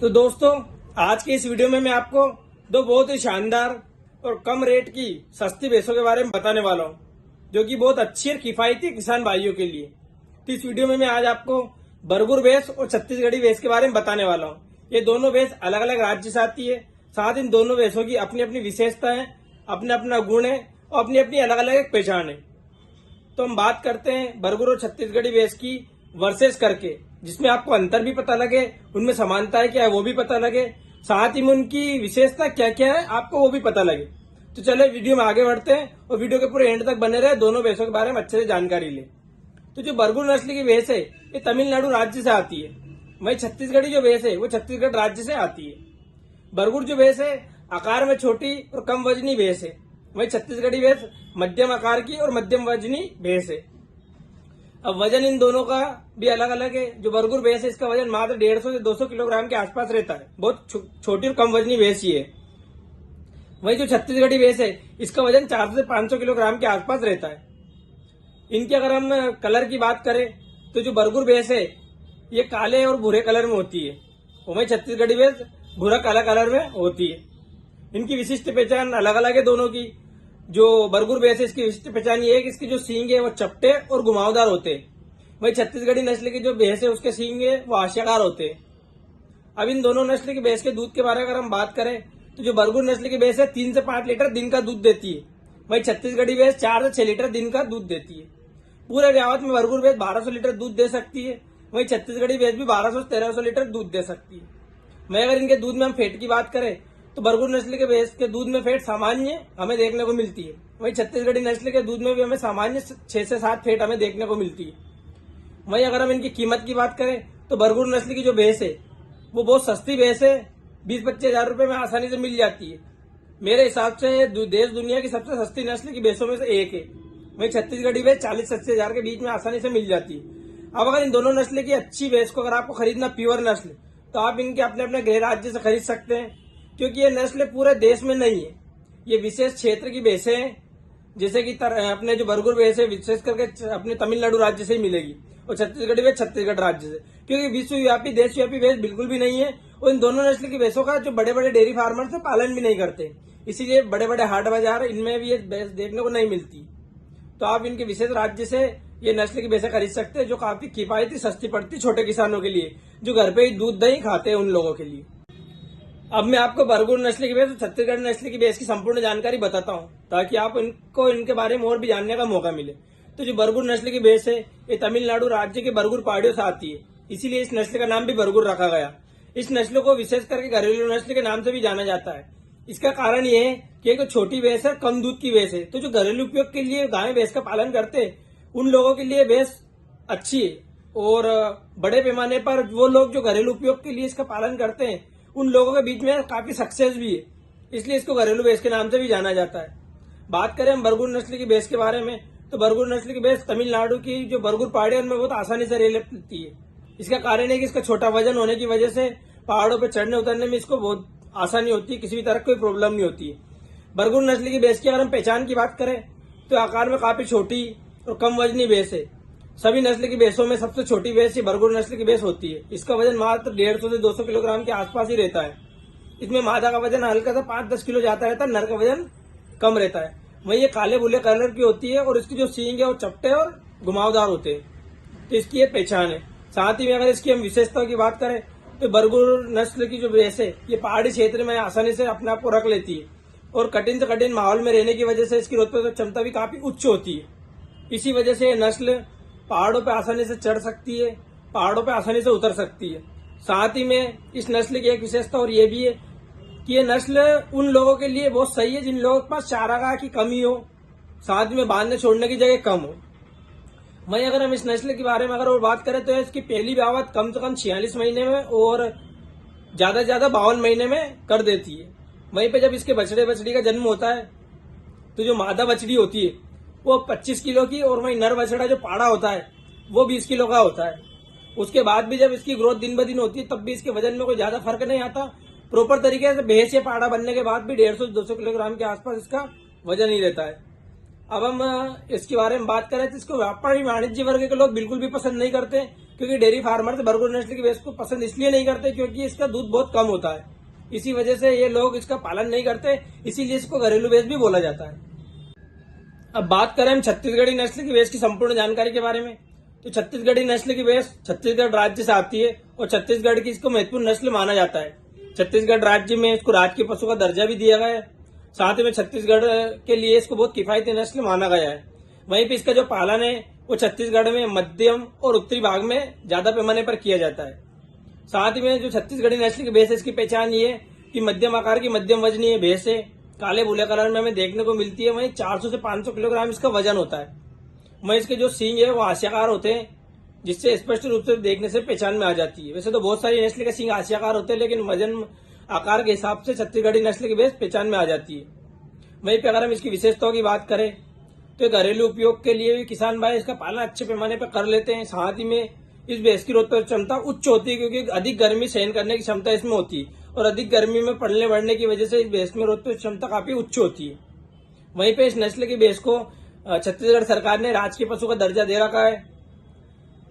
तो दोस्तों, आज की इस वीडियो में मैं आपको दो बहुत ही शानदार और कम रेट की सस्ती भैंसों के बारे में बताने वाला हूं, जो कि बहुत अच्छी और किफायती किसान भाइयों के लिए। तो इस वीडियो में मैं आज आपको बरगुर भैंस और छत्तीसगढ़ी भैंस के बारे में बताने वाला हूं। ये दोनों भैंस अलग अलग राज्य से आती है, साथ इन दोनों भैंसों की अपनी अपनी विशेषताएं, अपना अपना गुण है और अपनी अपनी अलग अलग एक पहचान है। तो हम बात करते हैं बरगुर और छत्तीसगढ़ी भैंस की वर्सेस करके, जिसमें आपको अंतर भी पता लगे, उनमें समानताएं क्या है वो भी पता लगे, साथ ही में उनकी विशेषता क्या क्या है आपको वो भी पता लगे। तो चले वीडियो में आगे बढ़ते हैं और वीडियो के पूरे एंड तक बने रहे, दोनों भैंसों के बारे में अच्छे से जानकारी ले। तो जो बरगुर नस्ल की भैंस है ये तमिलनाडु राज्य से आती है, वही छत्तीसगढ़ी जो भैंस है वो छत्तीसगढ़ राज्य से आती है। बरगुर जो भैंस है आकार में छोटी और कम वजनी भैंस है, वही छत्तीसगढ़ी भैंस मध्यम आकार की और मध्यम वजनी भैंस है। अब वजन इन दोनों का भी अलग अलग है। जो बरगुर भैंस है इसका वजन मात्र 150 से 200 किलोग्राम के आसपास रहता है, बहुत छोटी और कम वजनी भैंस ही है। वही जो छत्तीसगढ़ी भैंस है इसका वजन 400 से 500 किलोग्राम के आसपास रहता है। इनकी अगर हम कलर की बात करें तो जो बरगुर भैंस है ये काले और भूरे कलर में होती है, वही छत्तीसगढ़ी भैंस भूरा काला कलर में होती है। इनकी विशिष्ट पहचान अलग अलग है दोनों की। जो बरगुर भैंस है इसकी विशिष्ट पहचान ये है कि इसके जो सींग है वो चपटे और घुमावदार होते हैं, वही छत्तीसगढ़ी नस्ल की जो भैंस है उसके सींग है वो आशियाकार होते हैं। अब इन दोनों नस्ल की भैंस के दूध के बारे में अगर हम बात करें तो जो बरगुर नस्ल की भैंस है 3 से 5 लीटर दिन का दूध देती है, वही छत्तीसगढ़ी भैंस 4 से 6 लीटर दिन का दूध देती है। पूरे ब्यावत में बरगुर भैंस 1200 लीटर दूध दे सकती है, वही छत्तीसगढ़ी भैंस भी 1200 से 1300 लीटर दूध दे सकती है। मैं अगर इनके दूध में हम फैट की बात करें तो बरगुर नस्ल के भैंस के दूध में फैट सामान्य हमें देखने को मिलती है, वही छत्तीसगढ़ी नस्ल के दूध में भी हमें सामान्य 6 से 7 फैट हमें देखने को मिलती है। वही अगर हम इनकी कीमत की बात करें तो बरगुर नस्ल की जो भैंस है वो बहुत सस्ती भैंस है, 20-25 हजार रुपए में आसानी से मिल जाती है। मेरे हिसाब से देश दुनिया की सबसे सस्ती नस्ल की भैंसों में से एक है। वही छत्तीसगढ़ी भैंस 40-80 हजार के बीच में आसानी से मिल जाती है। अब अगर इन दोनों नस्ल की अच्छी भैंस को अगर आपको खरीदना प्योर नस्ल, तो आप इनके अपने अपने गृह राज्य से खरीद सकते हैं, क्योंकि ये नस्ल पूरे देश में नहीं है, ये विशेष क्षेत्र की भैंसें हैं। जैसे कि अपने जो बरगुर भैंस है विशेष करके अपने तमिलनाडु राज्य से ही मिलेगी और छत्तीसगढ़ी भैंस छत्तीसगढ़ राज्य से, क्योंकि विश्वव्यापी देशव्यापी भैंस बिल्कुल भी नहीं है। और इन दोनों नस्ल की भैंसों का जो बड़े बड़े डेयरी फार्मर से पालन भी नहीं करते, इसीलिए बड़े बड़े हाट बाजार इनमें भी ये भैंस देखने को नहीं मिलती। तो आप इनके विशेष राज्य से ये नस्ल की भैंसें खरीद सकते हैं, जो काफी किफायती सस्ती पड़ती छोटे किसानों के लिए, जो घर पे ही दूध दही खाते हैं उन लोगों के लिए। अब मैं आपको बरगुर नस्ल की भैंस और छत्तीसगढ़ नस्ल की भैंस की संपूर्ण जानकारी बताता हूं, ताकि आप इनको इनके बारे में और भी जानने का मौका मिले। तो जो बरगुर नस्ल की भैंस है ये तमिलनाडु राज्य के बरगुर पहाड़ियों से आती है, इसीलिए इस नस्ल का नाम भी बरगुर रखा गया। इस नस्ल को विशेष करके घरेलू नस्ल के नाम से भी जाना जाता है। इसका कारण ये है कि एक छोटी भैंस है, कम दूध की भैंस है, तो जो घरेलू उपयोग के लिए गाय भैंस का पालन करते हैं उन लोगों के लिए भैंस अच्छी है, और बड़े पैमाने पर वो लोग जो घरेलू उपयोग के लिए इसका पालन करते हैं उन लोगों के बीच में काफी सक्सेस भी है, इसलिए इसको घरेलू भैंस के नाम से भी जाना जाता है। बात करें हम बरगुर नस्ल की भैंस के बारे में, तो बरगुर नस्ल की भैंस तमिलनाडु की जो बरगुर पहाड़ी है उनमें बहुत आसानी से रह लेती है। इसका कारण है कि इसका छोटा वजन होने की वजह से पहाड़ों पर चढ़ने उतरने में इसको बहुत आसानी होती है, किसी भी तरह कोई प्रॉब्लम नहीं होती है। बरगुर नस्ल की भैंस की अगर हम पहचान की बात करें तो आकार में काफी छोटी और कम वजनी भैंस है। सभी नस्ल की भैंसों में सबसे छोटी भैंस ही बरगुर नस्ल की भैंस होती है। इसका वजन मात्र 150 से 200 किलोग्राम के आसपास ही रहता है। इसमें मादा का वजन हल्का सा 5-10 किलो जाता रहता है, नर का वजन कम रहता है। वही ये काले भूले कलर की होती है और इसकी जो सींग है वो चपटे और घुमावदार होते हैं, तो इसकी ये पहचान है। साथ ही में अगर इसकी हम विशेषताओं की बात करें तो बरगुर नस्ल की जो भैंस है ये पहाड़ी क्षेत्र में आसानी से अपने आप को रख लेती है, और कठिन से कठिन माहौल में रहने की वजह से इसकी रोग प्रतिरोधक क्षमता भी काफी उच्च होती है। इसी वजह से ये नस्ल पहाड़ों पर आसानी से चढ़ सकती है, पहाड़ों पर आसानी से उतर सकती है। साथ ही में इस नस्ल की एक विशेषता और ये भी है कि ये नस्ल उन लोगों के लिए बहुत सही है जिन लोगों के पास चारागाह की कमी हो, साथ में बांधने छोड़ने की जगह कम हो। वहीं अगर हम इस नस्ल के बारे में अगर और बात करें तो इसकी पहली ब्यावत कम से कम 46 महीने में और ज्यादा से ज्यादा 52 महीने में कर देती है। वहीं पे जब इसके बछड़े बछड़ी का जन्म होता है तो जो मादा बछड़ी होती है वो 25 किलो की, और वहीं नर बछड़ा जो पाड़ा होता है वो 20 किलो का होता है। उसके बाद भी जब इसकी ग्रोथ दिन ब दिन होती है तब भी इसके वजन में कोई ज्यादा फर्क नहीं आता। प्रॉपर तरीके से भैंस या पाड़ा बनने के बाद भी 150 से 200 किलोग्राम के आसपास इसका वजन ही रहता है। अब हम इसके बारे में बात करें तो इसको व्यापारी वाणिज्य वर्ग के लोग बिल्कुल भी पसंद नहीं करते, क्योंकि डेयरी फार्मर बरगुर नस्ल की भैंस को पसंद इसलिए नहीं करते क्योंकि इसका दूध बहुत कम होता है। इसी वजह से ये लोग इसका पालन नहीं करते, इसीलिए इसको घरेलू भैंस भी बोला जाता है। अब बात करें हम छत्तीसगढ़ी नस्ल की भैंस की संपूर्ण जानकारी के बारे में, तो छत्तीसगढ़ी नस्ल की भैंस छत्तीसगढ़ राज्य से आती है और छत्तीसगढ़ की इसको महत्वपूर्ण नस्ल माना जाता है। छत्तीसगढ़ राज्य में इसको राजकीय पशु का दर्जा भी दिया गया है। साथ ही में छत्तीसगढ़ के लिए इसको बहुत किफायती नस्ल माना गया है। वहीं पे इसका जो पालन है वो छत्तीसगढ़ में मध्यम और उत्तरी भाग में ज्यादा पैमाने पर किया जाता है। साथ ही में जो छत्तीसगढ़ी नस्ल की भैंस है इसकी पहचान ये है कि मध्यम आकार की मध्यम वजनी भैंस है, काले भूले कलर में हमें देखने को मिलती है। वहीं 400 से 500 किलोग्राम इसका वजन होता है। वहीं इसके जो सींग है वो हास्याकार होते हैं, जिससे स्पष्ट रूप से देखने से पहचान में आ जाती है। वैसे तो बहुत सारी नस्ल के सींग हास्याकार होते हैं, लेकिन वजन आकार के हिसाब से छत्तीसगढ़ी नस्ल की भैंस पहचान में आ जाती है। वहीं पे अगर हम इसकी विशेषताओं की बात करें तो घरेलू उपयोग के लिए भी किसान भाई इसका पालन अच्छे पैमाने पर कर लेते हैं। साथ ही में इस भैंस की रोग प्रतिरोधक क्षमता उच्च होती है, क्योंकि अधिक गर्मी सहन करने की क्षमता इसमें होती है और अधिक गर्मी में पलने बढ़ने की वजह से इस भैंस में रोग प्रतिरोधक क्षमता काफी उच्च होती है। वहीं पे इस नस्ल की भैंस को छत्तीसगढ़ सरकार ने राजकीय पशु का दर्जा दे रखा है।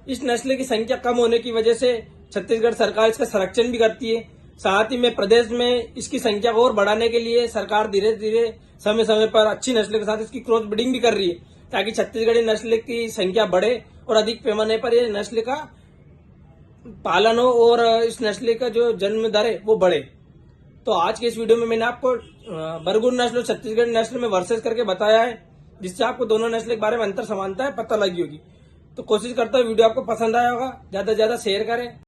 इस नस्ल की संख्या कम होने की वजह से छत्तीसगढ़ सरकार इसका संरक्षण भी करती है। साथ ही में प्रदेश में इसकी संख्या को और बढ़ाने के लिए सरकार धीरे धीरे समय समय पर अच्छी नस्ल के साथ इसकी क्रॉस ब्रीडिंग भी कर रही है, ताकि छत्तीसगढ़ी नस्ल की संख्या बढ़े और अधिक पैमाने पर यह नस्ल का पालन हो और इस नस्ल का जो जन्म दर है वो बढ़े। तो आज के इस वीडियो में मैंने आपको बरगुर नस्ल और छत्तीसगढ़ी नस्ल में वर्सेस करके बताया है, जिससे आपको दोनों नस्ल के बारे में अंतर समानता है पता लगी होगी। तो कोशिश करता हूँ वीडियो आपको पसंद आया होगा, ज्यादा से ज्यादा शेयर करें।